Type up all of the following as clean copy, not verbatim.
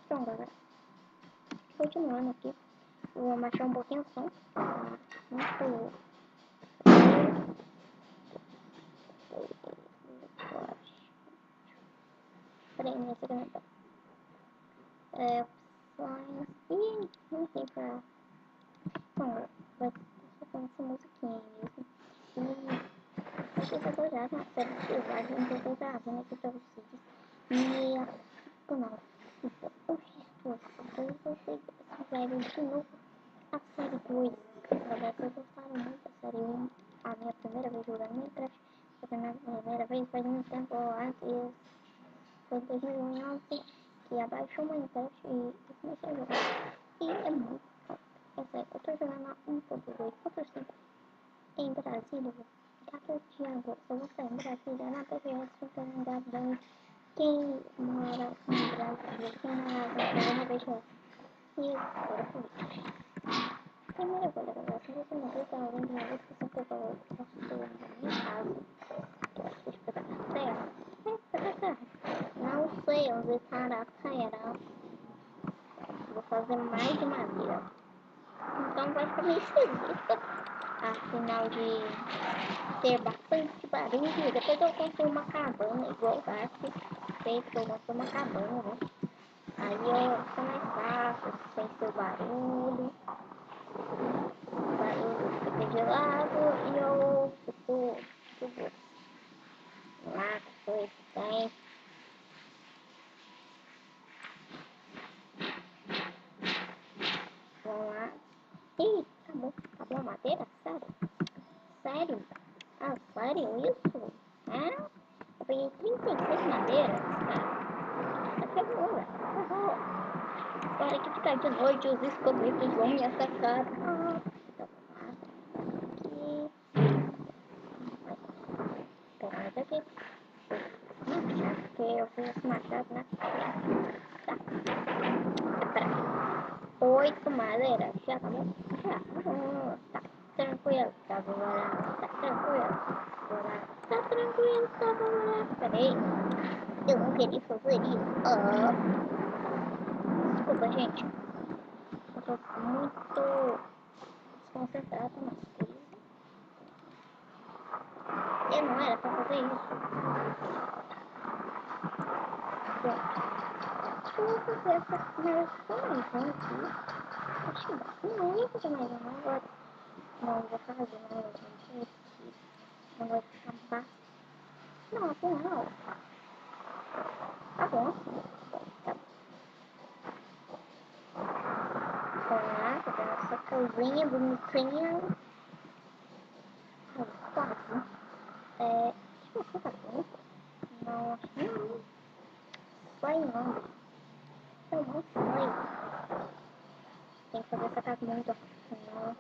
Então, galera, continuando aqui, eu vou baixar um pouquinho o som. Muito. Peraí, minha segunda. Opções. Ih, não sei pra. Bom, vai ser essa musiquinha mesmo. E acho que eu tô já na série de celular, onde eu tô gravando aqui pra vocês. E. Não. Eu gostei dessa série de novo. A série 2. Na verdade, eu gostaram muito da série 1. A minha primeira vez jogando Minecraft. Foi a minha primeira vez, faz muito tempo antes. Foi em 2011 que abaixou o Minecraft e eu comecei a jogar. E é muito bom. É sério, eu tô jogando a 1.2.5 em Brasília. Dia 4 de agosto eu vou sair em Brasília na BBS, fica engajando quem mora em Brasília, quem mora na BBS. E agora política. Primeira coisa, galera, se você não viu, tá vendo uma descrição que eu estou na minha casa. Eu acho que fica na terra. Fica na terra. Não sei onde estará a terra. Vou fazer mais de madeira. Então vai ficar meio esquisito. Afinal de ter bastante barulho. Depois eu construo uma cabana igual o Dark. Feito que eu construo uma cabana, né? Aí eu fica mais fácil, sem seu barulho. O barulho fica de lado e eu fico lá, depois tem. Vamos lá. Ih, acabou a madeira? Sério? Sério? Ah, sério isso? Ah? Eu peguei 36 madeiras, cara. Essa é boa. Agora que ficar de noite, os escobilhos vão me atacar. Ah, então vamos lá. Aqui. Pegar mais aqui. Machado, porque eu fiz esse machado na frente. Tá. Pera. 8 madeiras. Já acabou? Já. Tá tranquilo. Tá, vou lá. Tá tranquilo. Vou lá. Tá tranquilo. Tá, vou lá. Peraí. Eu não queria fazer isso. Desculpa, gente. Eu tô muito desconcentrado nas coisas. Eu não era pra fazer isso. Bom, eu vou fazer essas primeiras coisas aqui. Acho que não ia fazer mais uma agora. Não, vou fazer mais uma. Não vai ficar fácil. Não, afinal. Tá bom assim. Tá bom. Vamos lá, fazer nossa casinha bonitinha. Quase. Deixa eu ver tá bom. Não, acho que não. Vai não. Eu não sei. Tem que fazer essa casa muito senão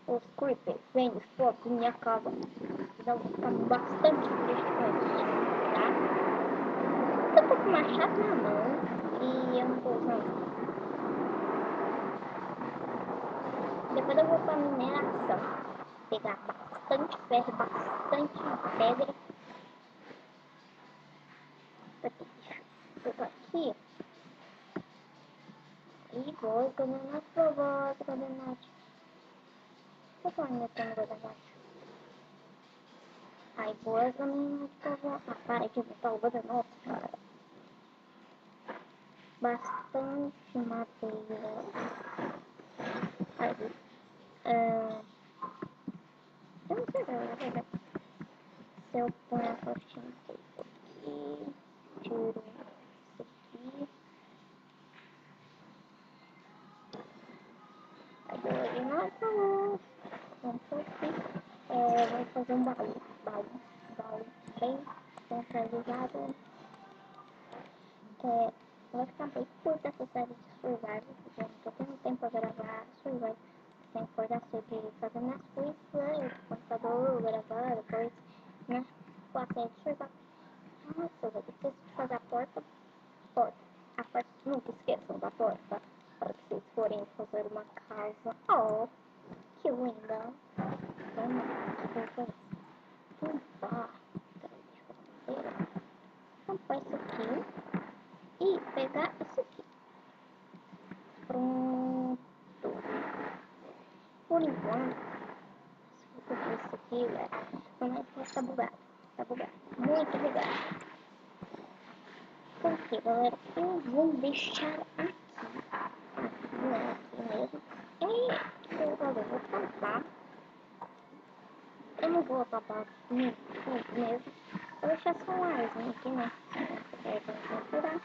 os creepers vêm explodir minha casa. Então vou ficar bastante triste com isso, tá? Eu tô com o machado na mão e eu não tô usando. Depois eu vou pra mineração. Pegar bastante ferro, bastante pedra. Eu tô aqui. E vou caminhar pra baixo, cadê o norte? Eu tô ainda no lugar da baixo. Aí vou caminhar pra baixo. Ah, para de botar o lugar da norte, cara. Bastante madeira. Aí, eu não sei, galera. Se eu ponho a cortina aqui, tiro isso aqui. Aí dou ali na outra. Um pouquinho. Vou fazer um baú bem centralizado. Vai ficar bem curta essa série de Survival, porque eu não tô tendo tempo pra gravar Survival. Tem que acordar cedo e fazer minhas coisas, né? Computador, gravar, depois, né? Com a série de Survival. Nossa, eu vou esquecer de fazer a porta. A porta, nunca esqueçam da porta. Para que vocês forem fazer uma casa. Oh, que linda. Vamos limpar. Tampar isso aqui. E pegar isso aqui. Pronto. Por enquanto, se eu ver isso aqui, galera, mas tá bugado. Tá bugado. Muito bugado. Por quê, galera? Eu vou deixar aqui. Não é aqui mesmo. Eu vou tampar. Eu não vou acabar tudo mesmo. Vou deixar só um arzinho aqui, né? Pra censurar.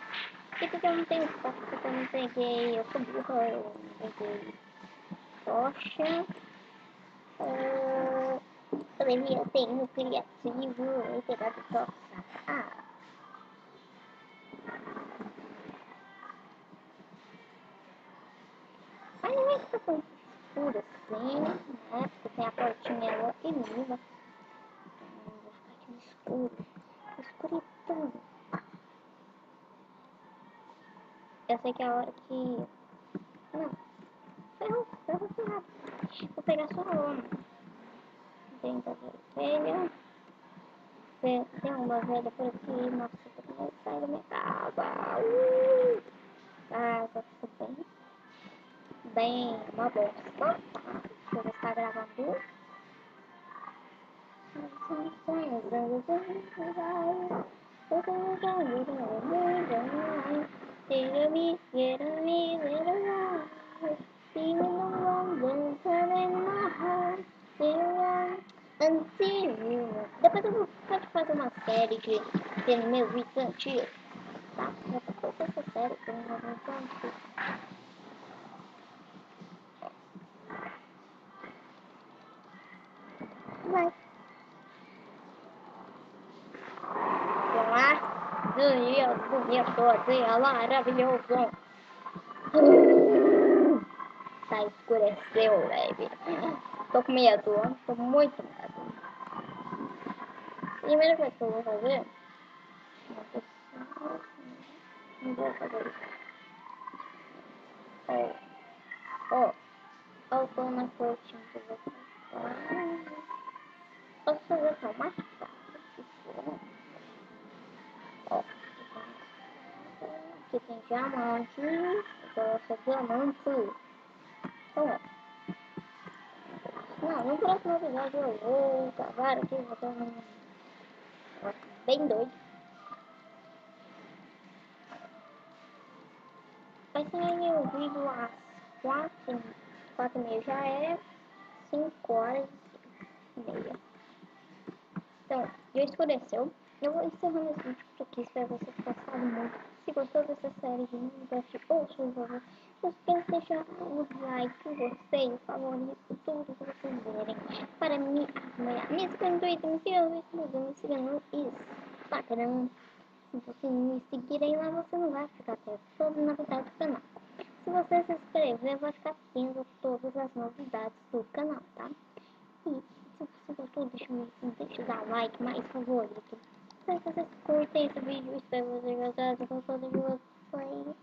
E porque eu não tenho foco, porque eu não peguei. Eu sou burra, eu não peguei tocha. Eu devia ter no criativo e pegado tocha. Mas não vai ficar tão escuro assim, né? Porque tem a portinha lá e viva. Vou ficar aqui no escuro. Escuridão. Eu sei que é a hora que... Não, ferrou rápido. Vou pegar só a lama. Tem da vermelha. Tem uma velha por aqui. Nossa, eu tô com sair da minha casa. Casa, tudo bem. Bem, uma bosta. Tá? Eu vou estar gravando. Depois eu vou fazer uma série de meus vídeos antigos, tá? Depois dessa série tem meus vídeos antigos. Vai. Olá, dia bonito, dia maravilhoso. Tá, escureceu, velho. Tô com medo, tô muito medo. Primeira coisa que eu vou fazer, não vou fazer isso. Ó, tô na cortina que eu vou fazer. Posso fazer só mais fácil. Ó, aqui tem diamante, então essa diamante. Então, não, no próximo episódio eu vou gravar aqui, vou ter um negócio bem doido. Vai sair o vídeo às 4h30, já é 5h30. Então, já escureceu. Eu vou encerrando esse vídeo por aqui, espero vocês tenham gostado muito. Se gostou dessa série de Minecraft ou Survival, não esqueça de deixar o like, o gostei, o favorito, tudo que vocês verem para me apoiar. Me siga no Twitter, me siga no Facebook, me siga no Instagram. Se você me seguirem lá, você não vai ficar tendo todas as novidades do canal. Se você se inscrever, vai ficar tendo todas as novidades do canal, tá? E se você gostou, deixa dar like, mais favorito. Espero que vocês curtem esse vídeo, espero que vocês gostem. Se gostou, deixa o like.